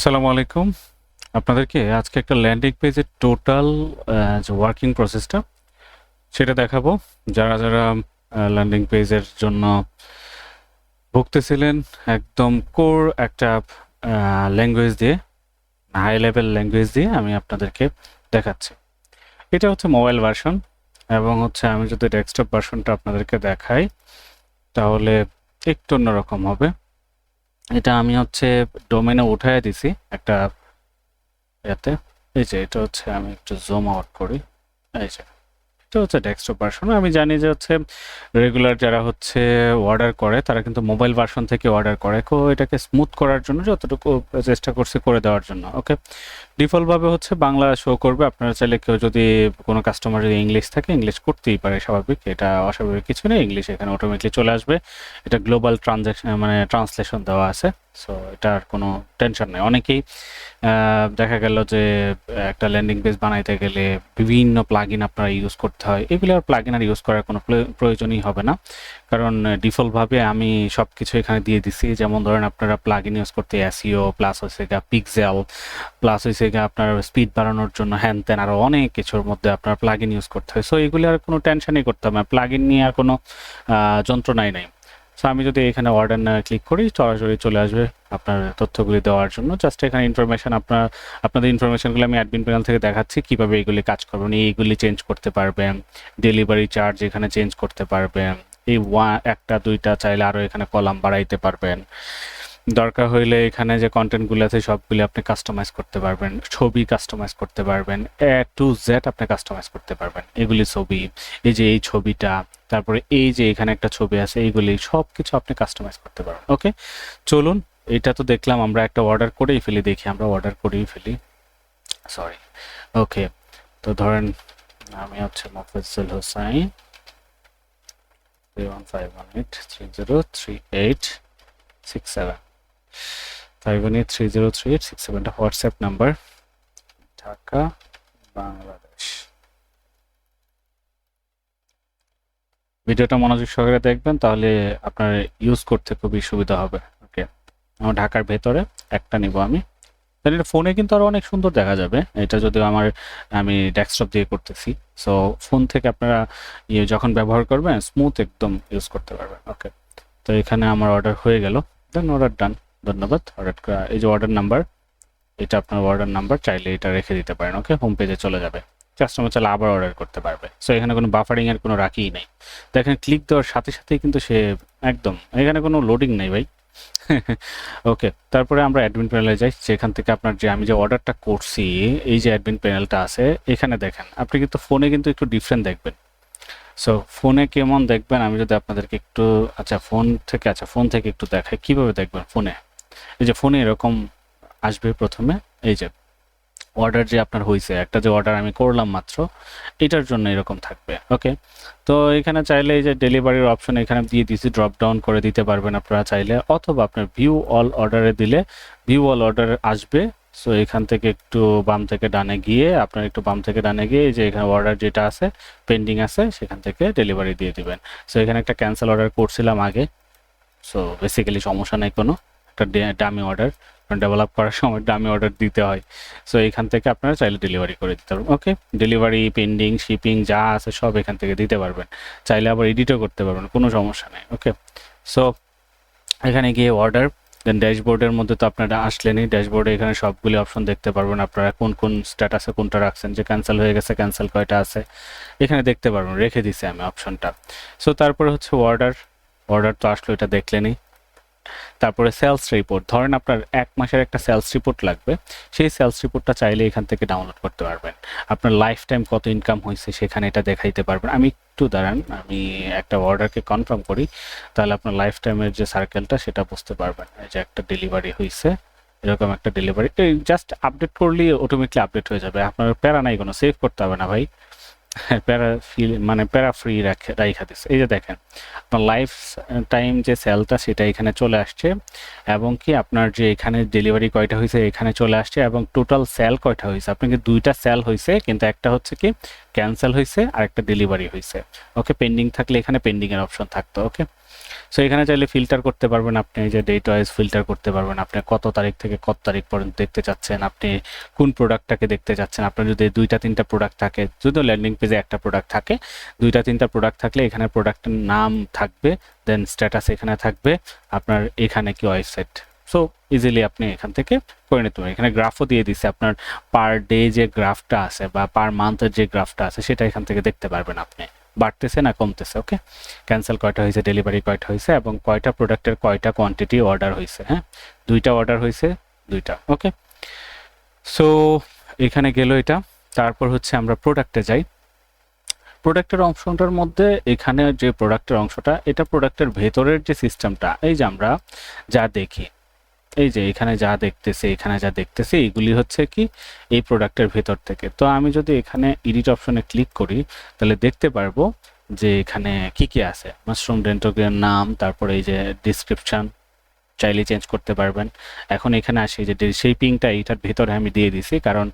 আসসালামু আলাইকুম। আপনাদেরকে আজকে একটা ল্যান্ডিং পেজের টোটাল যে ওয়ার্কিং প্রসেসটা সেটা দেখাবো। যারা ল্যান্ডিং পেজের জন্য ভুগতেছিলেন একদম কোর একটা ল্যাঙ্গুয়েজ দিয়ে, হাই লেভেল ল্যাঙ্গুয়েজ দিয়ে আমি আপনাদেরকে দেখাচ্ছি। এটা হচ্ছে মোবাইল ভার্সন এবং হচ্ছে আমি যদি ডেস্কটপ ভার্সনটা আপনাদেরকে দেখাই তাহলে একটু অন্যরকম হবে। এটা আমি হচ্ছে ডোমেনে উঠায় দিছি একটা ইয়াতে। এই যে এটা হচ্ছে আমি একটু জুম আউট করি। এই যে এটা হচ্ছে ডেস্কটপ ভার্সন। আমি জানি যে হচ্ছে রেগুলার যারা হচ্ছে অর্ডার করে তারা কিন্তু মোবাইল ভার্সন থেকে অর্ডার করে। এটাকে স্মুথ করার জন্য যতটুকু চেষ্টা করছি করে দেওয়ার জন্য। ওকে, ডিফল্ট ভাবে হচ্ছে বাংলা শো করবে। আপনারা চাইলে কেউ যদি কোনো কাস্টমার যদি ইংলিশ থাকে ইংলিশ করতেই পারে, স্বাভাবিক, এটা অস্বাভাবিক কিছু নেই। ইংলিশ এখানে অটোমেটিকলি চলে আসবে। এটা গ্লোবাল ট্রানজ্যাকশন মানে ট্রান্সলেশন দেওয়া আছে, সো এটার কোনো টেনশন নেই। অনেকেই দেখা গেল যে একটা ল্যান্ডিং পেজ বানাইতে গেলে বিভিন্ন প্লাগইন আপনারা ইউজ করতে হয়। এগুলো আর প্লাগইন আর ইউজ করার কোনো প্রয়োজনই হবে না, কারণ ডিফল্টভাবে আমি সব কিছু এখানে দিয়ে দিছি। যেমন ধরেন আপনারা প্লাগইন ইউজ করতে এসইও প্লাস হচ্ছে গিয়ে পিক্সেল প্লাস হচ্ছে গিয়ে আপনার স্পিড বাড়ানোর জন্য হ্যান ত্যান আরও অনেক কিছুর মধ্যে আপনার প্লাগইন ইউজ করতে হয়। সো এগুলি আর কোনো টেনশনই করতে হবে না, প্লাগইন নিয়ে আর কোনো যন্ত্রণাই নাই। সো আমি যদি এখানে অর্ডার না ক্লিক করি সরাসরি চলে আসবে আপনার তথ্যগুলি দেওয়ার জন্য। জাস্ট এখানে ইনফরমেশন আপনাদের ইনফরমেশনগুলো আমি অ্যাডমিন প্যানেল থেকে দেখাচ্ছি কিভাবে এগুলি কাজ করবেন। এইগুলি চেঞ্জ করতে পারবেন, ডেলিভারি চার্জ এখানে চেঞ্জ করতে পারবেন, এই একটা দুইটা চাইলে আরও এখানে কলাম বাড়াইতে পারবেন। দরকার হইলে এখানে যে কন্টেন্টগুলো আছে সবগুলি আপনি কাস্টমাইজ করতে পারবেন, ছবি কাস্টমাইজ করতে পারবেন, এ টু জেড আপনি কাস্টমাইজ করতে পারবেন। এগুলি ছবি, এই যে এই ছবিটা, তারপরে এই যে এখানে একটা ছবি আছে, এইগুলি সব কিছু আপনি কাস্টমাইজ করতে পারবেন। ওকে, চলুন। এটা তো দেখলাম আমরা একটা অর্ডার করেই ফেলি, দেখি আমরা অর্ডার করেই ফেলি। সরি। ওকে, তো ধরেন আমি হচ্ছে মোফাজ্জল হোসাইন 31518303867 518303867 হোয়াটসঅ্যাপ নাম্বার, ঢাকা, বাংলাদেশ। ভিডিওটা মনোযোগ সহকারে দেখবেন, তাহলে আপনার ইউজ করতে খুবই সুবিধা হবে। ওকে, আমার ঢাকার ভেতরে একটা নিব আমি। তাহলে এটা ফোনে কিন্তু আরো অনেক সুন্দর দেখা যাবে। এটা যদিও আমি ডেস্কটপ দিয়ে করতেছি, সো ফোন থেকে আপনারা যখন ব্যবহার করবেন স্মুথ একদম ইউজ করতে পারবেন। ওকে, তো এখানে আমার অর্ডার হয়ে গেল, দেন অর্ডার ডান। ধন্যবাদ। অর্ডার এই যে অর্ডার নাম্বার, এটা আপনার অর্ডার নাম্বার, চাইলে এটা রেখে দিতে পারেন। ওকে, হোম পেজে চলে যাবে, কাস্টমার চাইলে আবার অর্ডার করতে পারবে। সো এখানে কোনো বাফারিং এর কোনো রাখিই নেই। দেখেন ক্লিক দেওয়ার সাথে সাথেই কিন্তু সে একদম, এখানে কোনো লোডিং নেই ভাই। ওকে, তারপরে আমরা অ্যাডমিন প্যানেলে যাই, যেখান থেকে আপনার যে আমি যে অর্ডারটা করছি এই যে অ্যাডমিন প্যানেলটা আছে এখানে দেখেন। আপনি কিন্তু ফোনে কিন্তু একটু ডিফারেন্ট দেখবেন। সো ফোনে কেমন দেখবেন আমি যদি আপনাদেরকে একটু ফোন থেকে একটু দেখাই কিভাবে দেখবেন ফোনে। এই যে ফোনে এরকম আসবে প্রথমে, এই যে অর্ডার যে আপনার হয়েছে, একটা যে অর্ডার আমি করলাম মাত্র, এটার জন্য এরকম থাকবে। ওকে, তো এখানে চাইলে এই যে ডেলিভারির অপশন এখানে দিয়ে দিয়েছি, ড্রপ ডাউন করে দিতে পারবেন আপনারা চাইলে, অথবা আপনার ভিউ অল অর্ডারে দিলে ভিউ অল অর্ডার আসবে। সো এখান থেকে একটু বাম থেকে ডানে গিয়ে এই যে এখানে অর্ডার যেটা আছে পেন্ডিং আছে সেখান থেকে ডেলিভারি দিয়ে দিবেন। সো এখানে একটা ক্যান্সেল অর্ডার করছিলাম আগে, সো বেসিক্যালি সমস্যা নেই কোনো, একটা ডামি অর্ডার, ডেভেলপ করার সময় ডামি অর্ডার দিতে হয়। সো এখান থেকে আপনারা চাইলে ডেলিভারি করে দিতে পারবেন। ওকে, ডেলিভারি, পেন্ডিং, শিপিং যা আছে সব এখান থেকে দিতে পারবেন। চাইলে আবার এডিটও করতে পারবেন, কোনো সমস্যা নেই। ওকে, সো এখানে গিয়ে অর্ডার, দেন ড্যাশবোর্ডের মধ্যে তো আপনারা আসলেনই। ড্যাশবোর্ডে এখানে সবগুলি অপশন দেখতে পারবেন, আপনারা কোন কোন স্ট্যাটাসে কোনটা রাখছেন, যে ক্যান্সেল হয়ে গেছে ক্যান্সেল কয়টা আছে এখানে দেখতে পারবেন, রেখে দিছি আমি অপশনটা। সো তারপরে হচ্ছে অর্ডার, অর্ডার তো আসলো, এটা দেখলেনই। তারপরে সেলস রিপোর্ট, ধরেন আপনার 1 মাসের একটা সেলস রিপোর্ট লাগবে, সেই সেলস রিপোর্টটা চাইলে এখান থেকে ডাউনলোড করতে পারবেন। আপনার লাইফ টাইম কত ইনকাম হয়েছে সেখানে এটা দেখাইতে পারবেন। আমি একটু দাঁড়ান, আমি একটা অর্ডারকে কনফার্ম করি, তাহলে আপনার লাইফ টাইমের যে সার্কেলটা সেটা বুঝতে পারবেন। এই যে একটা ডেলিভারি হয়েছে, এরকম একটা ডেলিভারি, জাস্ট আপডেট করলেই অটোমেটিকলি আপডেট হয়ে যাবে, আপনার প্যারা নাই, কোনো সেভ করতে হবে না ভাই। প্যারা ফ্রি রাইখা দিচ্ছে। এই যে দেখেন আপনার লাইফ টাইম যে সেলটা সেটা এখানে চলে আসছে, এবং কি আপনার যে এখানে ডেলিভারি কয়টা হয়েছে এখানে চলে আসছে, এবং টোটাল সেল কয়টা হয়েছে। আপনাকে দুইটা সেল হয়েছে, কিন্তু একটা হচ্ছে কি ক্যান্সেল হয়েছে আর একটা ডেলিভারি হয়েছে। ওকে, পেন্ডিং থাকলে এখানে পেন্ডিং এর অপশন থাকতো। ওকে, সো এখানে চাইলে ফিল্টার করতে পারবেন আপনি, এই যে ডেট ওয়াইজ ফিল্টার করতে পারবেন, আপনি কত তারিখ থেকে কত তারিখ পর্যন্ত দেখতে চাচ্ছেন, আপনি কোন প্রোডাক্টটাকে দেখতে চাচ্ছেন। আপনার যদি 2-3টা প্রোডাক্ট থাকে, যদিও ল্যান্ডিং পেজে একটা প্রোডাক্ট থাকে, 2-3টা প্রোডাক্ট থাকলে এখানে প্রোডাক্টের নাম থাকবে, দেন স্ট্যাটাস এখানে থাকবে, আপনার এখানে কি ওয়েবসাইট। সো ইজিলি আপনি এখান থেকে করে নিতে পারেন। এখানে গ্রাফও দিয়ে দিচ্ছে, আপনার পার ডে যে গ্রাফটা আছে বা পার মান্থের যে গ্রাফটা আছে সেটা এখান থেকে দেখতে পারবেন আপনি, বাড়তেছে না কমতেছে। ওকে, ক্যান্সেল কয়টা হয়েছে, ডেলিভারি কয়টা হয়েছে, এবং কয়টা প্রোডাক্টের কয়টা কোয়ান্টিটি অর্ডার হয়েছে। হ্যাঁ, 2টা অর্ডার হয়েছে, 2টা। ওকে, সো এখানে গেল এটা। তারপর হচ্ছে আমরা প্রোডাক্টে যাই। প্রোডাক্টের অংশটার মধ্যে এখানে যে প্রোডাক্টের অংশটা, এটা প্রোডাক্টের ভেতরের যে সিস্টেমটা, এই যে আমরা যা দেখি, এই যে এখানে যা দেখতেছি, এখানে যা দেখতেছি, এগুলি হচ্ছে কি এই প্রোডাক্টের ভেতর থেকে। তো আমি যদি এখানে এডিট অপশনে ক্লিক করি তাহলে দেখতে পারবো যে এখানে কি কি আছে। মাশরুম ডেন্টোগ্রের নাম, তারপরে এই যে ডিসক্রিপশন চাইলে চেঞ্জ করতে পারবেন। এখন এখানে আসি যে শিপিংটা এইটার ভেতরে আমি দিয়ে দিছি, কারণ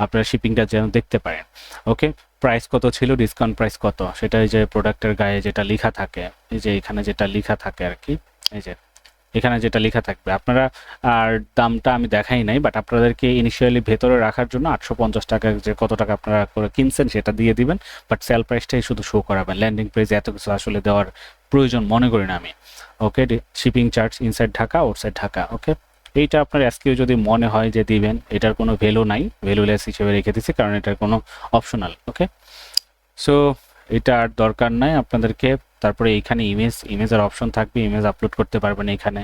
আপনারা শিপিংটা যেন দেখতে পারেন। ওকে, প্রাইস কত ছিল, ডিসকাউন্ট প্রাইস কত, সেটা এই যে প্রোডাক্টের গায়ে যেটা লেখা থাকে, এই যে এখানে যেটা লেখা থাকে আর কি, এই যে এখানে যেটা লেখা থাকবে। আপনারা আর দামটা আমি দেখাই নাই, বাট আপনাদেরকে ইনিশিয়ালি ভেতরে রাখার জন্য 850 টাকা যে কত টাকা আপনারা করে কিনছেন সেটা দিয়ে দিবেন, বাট সেল প্রাইসটাই শুধু শো করাবেন। ল্যান্ডিং পেজে এত কিছু আসলে দেওয়ার প্রয়োজন মনে করি না আমি। Okay, shipping charge inside Dhaka outside Dhaka. Okay, এইটা আপনার এসকিউ যদি মনে হয় যে দিবেন, এটার কোনো ভ্যালু নাই, ভ্যালুলেস হিসেবে রেখে দিচ্ছি কারণ এটার কোনো অপশনাল। ওকে, সো এটা আর দরকার নাই আপনাদেরকে। তারপরে এইখানে ইমেজের অপশন থাকবে, ইমেজ আপলোড করতে পারবেন। এখানে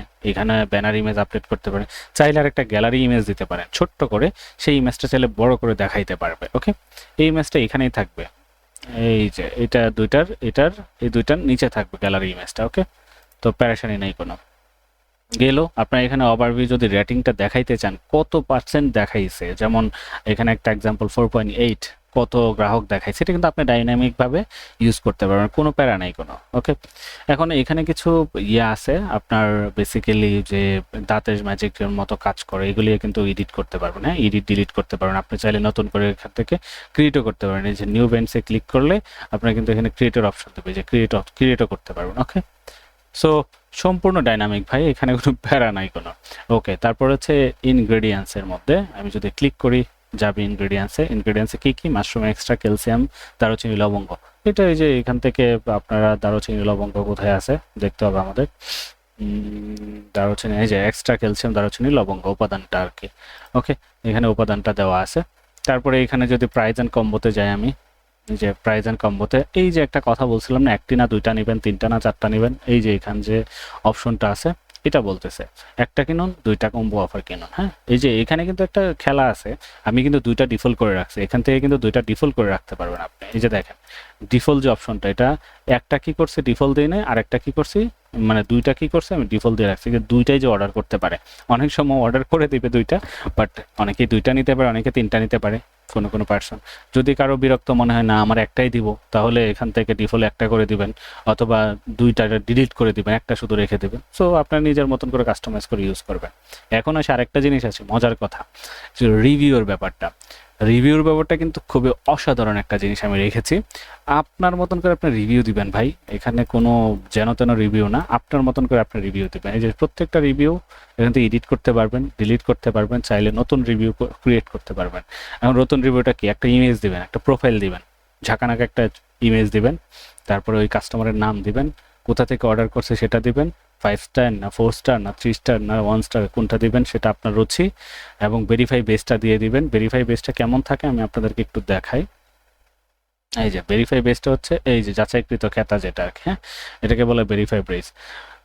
ব্যানার ইমেজ আপলোড করতে পারেন, চাইলে আর একটা গ্যালারি ইমেজ দিতে পারেন ছোট্ট করে, সেই ইমেজটা চাইলে বড় করে দেখাইতে পারবে। ওকে, এই ইমেজটা এখানেই থাকবে, এই যে এটা এই দুইটার নিচে থাকবে গ্যালারি ইমেজটা। ওকে, তো প্যারেশানি নেই কোনো। গেল আপনার এখানে ওভারভিউ যদি রেটিংটা দেখাইতে চান কত পার্সেন্ট দেখাইছে, যেমন এখানে একটা এক্সাম্পল 4.8 কত গ্রাহক দেখায়, সেটা কিন্তু আপনি ডাইনামিকভাবে ইউজ করতে পারবেন, কোনো প্যারা নাই কোনো। ওকে, এখন এখানে কিছু আছে আপনার, বেসিক্যালি যে দাঁতের ম্যাজিকের মতো কাজ করে, এগুলি কিন্তু এডিট করতে পারবেন। হ্যাঁ, এডিট ডিলিট করতে পারবেন, আপনি চাইলে নতুন করে এখান থেকে ক্রিয়েটও করতে পারেন। এই যে নিউ বেন্সে ক্লিক করলে আপনার কিন্তু এখানে ক্রিয়েটর অপশন দেবে, যে ক্রিয়েটও করতে পারবেন। ওকে, সো সম্পূর্ণ ডাইনামিক ভাই, এখানে কোনো প্যারা নাই কোনো। ওকে, তারপর হচ্ছে ইনগ্রেডিয়েন্টসের মধ্যে আমি যদি ক্লিক করি, যাবে ইনগ্রেডিয়েন্টসে কি কি, মাশরুম এক্সট্রা, ক্যালসিয়াম, দারুচিনি, লবঙ্গ। এটা এই যে এখান থেকে আপনারা দারুচিনি লবঙ্গ কোথায় আছে দেখতে হবে আমাদের। দারুচিনি, এই যে এক্সট্রা ক্যালসিয়াম, দারুচিনি, লবঙ্গ উপাদানটা আর কি। ওকে, এখানে উপাদানটা দেওয়া আছে। তারপরে এখানে যদি প্রাইস অ্যান্ড কম্বোতে যাই আমি, যে প্রাইস অ্যান্ড কম্বোতে এই যে একটা কথা বলছিলাম না, একটি না 2টা নেবেন, 3টা না 4টা নেবেন, এই যে এখানে যে অপশনটা আছে এটা বলতেছে একটা কিনুন 2টা কম্বো অফার কিনুন। হ্যাঁ, এই যে এখানে কিন্তু একটা খেলা আছে, আমি কিন্তু 2টা ডিফল্ট করে রাখছি, এখান থেকে কিন্তু 2টা ডিফল্ট করে রাখতে পারবেন আপনি। এই যে দেখেন ডিফল্ট যে অপশনটা, এটা একটা কি করছে ডিফল্ট দিয়ে নেই, আর একটা কি করছি মানে 2টা কি করছে আমি ডিফল্ট দিয়ে রাখছি, যে 2টাই যে অর্ডার করতে পারে। অনেক সময় অর্ডার করে দিবে 2টা, বাট অনেকেই 2টা নিতে পারে, অনেকে 3টা নিতে পারে, কোনো পার্সন। যদি কারো বিরক্ত মনে হয় না আমার একটাই দিব, তাহলে এখান থেকে ডিফল্ট একটা করে দিবেন, অথবা 2টা ডিলিট করে দিবেন, একটা শুধু রেখে দেবেন। সো আপনার নিজের মতন করে কাস্টমাইজ করে ইউজ করবেন। এখন আসে আরেকটা জিনিস আছে মজার কথা, যে রিভিউর ব্যাপারটা। রিভিউর ব্যাপারটা কিন্তু খুবই অসাধারণ একটা জিনিস আমি রেখেছি। আপনার মতন করে আপনি রিভিউ দিবেন ভাই, এখানে কোনো যেন তেন রিভিউ না, আপনার মতন করে আপনি রিভিউ দিবেন। এই যে প্রত্যেকটা রিভিউ এখান থেকে এডিট করতে পারবেন, ডিলিট করতে পারবেন, চাইলে নতুন রিভিউ ক্রিয়েট করতে পারবেন। এখন নতুন রিভিউটা কি, একটা ইমেজ দিবেন, একটা প্রোফাইল দিবেন, ঝাঁকানাকা একটা ইমেজ দিবেন, তারপরে ওই কাস্টমারের নাম দিবেন, কোথা থেকে অর্ডার করছে সেটা দিবেন, 5 স্টার না 4 স্টার না 3 স্টার না 1 স্টার কোনটা দিবেন সেটা আপনার রুচি, এবং ভেরিফাই বেসটা দিয়ে দিবেন। ভেরিফাই বেসটা কেমন থাকে আমি আপনাদেরকে একটু দেখাই। এই যে ভেরিফাই বেসটা হচ্ছে এই যে যাচাইকৃত খেতা যেটা আর কি, হ্যাঁ, এটাকে বলে ভেরিফাই বেস।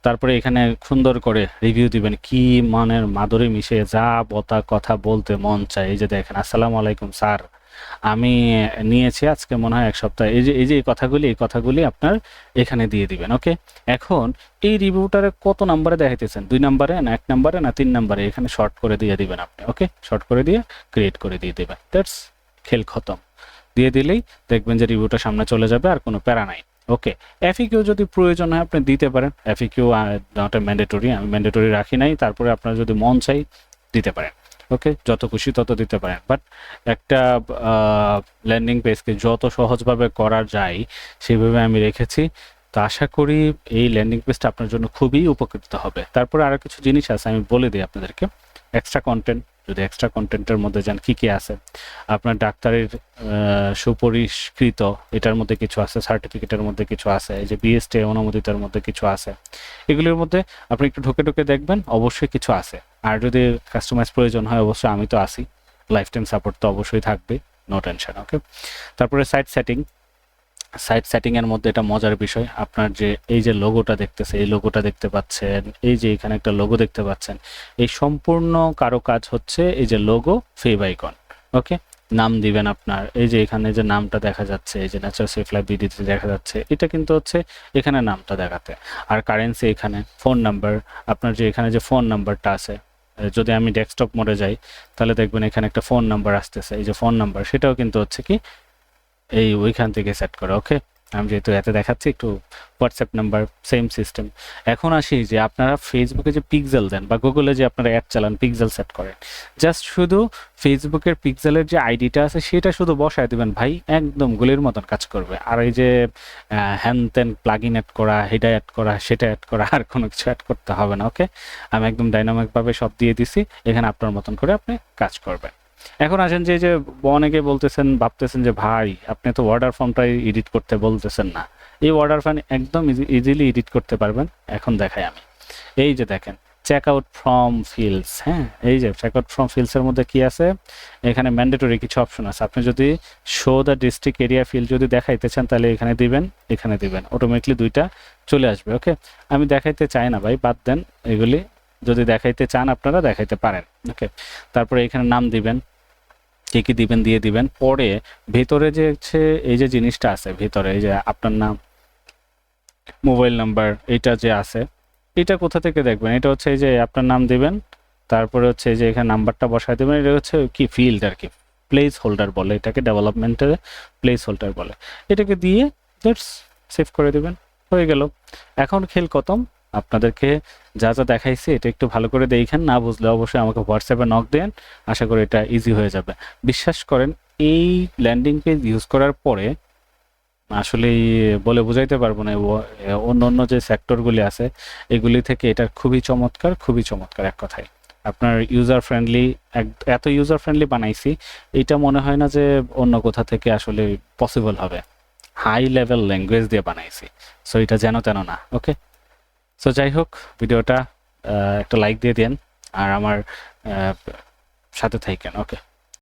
তারপরে এখানে সুন্দর করে রিভিউ দিবেন, কি মানের মাধুরী মিশে যা বতা কথা বলতে মন চায়। এই যে দেখেন, আসসালামু আলাইকুম স্যার, আমি নিয়েছি আজকে মনে হয় 1 সপ্তাহ। এই যে এই কথাগুলি আপনার এখানে দিয়ে দিবেন। ওকে, এখন এই রিভিউটারে কত নাম্বারে দেখাইতেছেন, 2 নাম্বারে না 1 নাম্বারে না 3 নাম্বারে, এখানে শর্ট করে দিয়ে দিবেন আপনি। ওকে, শর্ট করে দিয়ে ক্রিয়েট করে দিয়ে দেবেন, দ্যাটস খেল খতম। দিয়ে দিলেই দেখবেন যে রিভিউটা সামনে চলে যাবে, আর কোনো প্যারা নাই। ওকে, এফিকিউ যদি প্রয়োজন হয় আপনি দিতে পারেন, এফিকিউ নট এ ম্যান্ডেটরি, আমি ম্যান্ডেটরি রাখি নাই। তারপরে আপনার যদি মন চাই দিতে পারেন। ওকে, যত খুশি তত দিতে পারেন, বাট একটা ল্যান্ডিং পেজকে যত সহজভাবে করা যায় সেভাবে আমি রেখেছি। তো আশা করি এই ল্যান্ডিং পেজটা আপনার জন্য খুবই উপকৃত হবে। তারপরে আরো কিছু জিনিস আছে, আমি বলে দিই আপনাদেরকে। এক্সট্রা কন্টেন্ট, যদি এক্সট্রা কন্টেন্টের মধ্যে যান কি কি আছে, আপনার ডাক্তারের সুপরিষ্কৃত এটার মধ্যে কিছু আছে, সার্টিফিকেটের মধ্যে কিছু আছে, এই যে বিএসটি অনুমোদিতের মধ্যে কিছু আছে। এগুলোর মধ্যে আপনি একটু ঢুকে ঢুকে দেখবেন, অবশ্যই কিছু আছে। আর যদি কাস্টমাইজ প্রয়োজন হয়, অবশ্যই আমি তো আসি, লাইফ টাইম সাপোর্ট তো অবশ্যই থাকবে, নো টেনশন। ওকে, তারপরে সাইট সেটিং এর মধ্যে এটা মজার বিষয়, আপনার যে এই যে লোগোটা দেখতেছে, এই লোগোটা দেখতে পাচ্ছেন, এই যে এখানে একটা লোগো দেখতে পাচ্ছেন, এই সম্পূর্ণ কারো কাজ হচ্ছে এই যে লোগো ফেভ আইকন। ওকে, নাম দিবেন আপনার, এই যে এখানে যে নামটা দেখা যাচ্ছে, এই যে ন্যাচারাল সেফ লাইফ বিডিতে দেখা যাচ্ছে, এটা কিন্তু হচ্ছে এখানে নামটা দেখাতে। আর কারেন্সি এখানে ফোন নাম্বার, আপনার যে এখানে যে ফোন নাম্বারটা আছে, যদি আমি ডেস্কটপ মোডে যাই তাহলে দেখবেন এখানে একটা ফোন নাম্বার আসতেছে, এই যে ফোন নাম্বার, সেটাও কিন্তু হচ্ছে কি এই ওইখান থেকে সেট করা। ওকে, আমি যেহেতু এতে দেখাচ্ছি, একটু হোয়াটসঅ্যাপ নাম্বার সেম সিস্টেম। এখন আসি যে আপনারা ফেসবুকে যে পিক্সেল দেন বা গুগলে যে আপনারা অ্যাড চালান, পিক্সেল সেট করেন, জাস্ট শুধু ফেসবুকের পিক্সেলের যে আইডিটা আছে সেটা শুধু বসায় দিবেন ভাই, একদম গুলির মতন কাজ করবে। আর এই যে হ্যান ত্যান প্লাগ ইন অ্যাড করা, এটা অ্যাড করা, সেটা অ্যাড করা, আর কোনো কিছু অ্যাড করতে হবে না। ওকে, আমি একদম ডাইনামিকভাবে সব দিয়ে দিছি, এখানে আপনার মতন করে আপনি কাজ করবেন। এখন আসেন যে অনেকে বলতেছেন, ভাবতেছেন যে ভাই আপনি তো অর্ডার ফর্মটাই এডিট করতে বলতেছেন না। এই অর্ডার ফর্ম একদম ইজিলি এডিট করতে পারবেন। এখন দেখাই আমি, এই যে দেখেন চেক আউট ফ্রম ফিল্ডস। হ্যাঁ, এই যে চেক আউট ফ্রম ফিল্ডসের মধ্যে কি আছে, এখানে ম্যান্ডেটরি কিছু অপশন আছে। আপনি যদি show the district area field যদি দেখাইতে চান তাহলে এখানে দিবেন, এখানে দিবেন, অটোমেটিকলি দুইটা চলে আসবে। ওকে, আমি দেখাইতে চাই না ভাই, বাদ দেন এগুলি। যদি দেখাইতে চান আপনারা দেখাইতে পারেন। ওকে, তারপরে এখানে নাম দিবেন, কি কি দিবেন দিয়ে দিবেন। পরে ভেতরে যে হচ্ছে এই যে জিনিসটা আছে ভেতরে, এই যে আপনার নাম, মোবাইল নাম্বার, এটা যে আছে, এটা কোথা থেকে দেখবেন, এটা হচ্ছে এই যে আপনার নাম দিবেন, তারপরে হচ্ছে এই যে এখানে নাম্বারটা বসায় দেবেন। এটা হচ্ছে কি ফিল্ড আর কি, প্লেস হোল্ডার বলে এটাকে, ডেভেলপমেন্টের প্লেস হোল্ডার বলে। এটাকে দিয়ে জাস্ট সেভ করে দিবেন, হয়ে গেল। এখন খেল খতম। আপনাদেরকে যা যা দেখাইছি এটা একটু ভালো করে দেখেন, না বুঝলে অবশ্যই আমাকে হোয়াটসঅ্যাপে নক দেন, আশা করি এটা ইজি হয়ে যাবে। বিশ্বাস করেন, এই ল্যান্ডিং পেজ ইউজ করার পরে আসলে বলে বোঝাইতে পারবো না, অন্য অন্য যে সেক্টরগুলি আছে এগুলি থেকে এটা খুবই চমৎকার, খুবই চমৎকার। এক কথায় আপনার ইউজার ফ্রেন্ডলি, এত ইউজার ফ্রেন্ডলি বানাইছি, এটা মনে হয় না যে অন্য কোথা থেকে আসলে পসিবল হবে। হাই লেভেল ল্যাঙ্গুয়েজ দিয়ে বানাইছি, সো এটা যেন তেন না। ওকে, সো যাই হোক, ভিডিওটা একটা লাইক দিয়ে দেন আর আমার সাথে থাকেন। ওকে।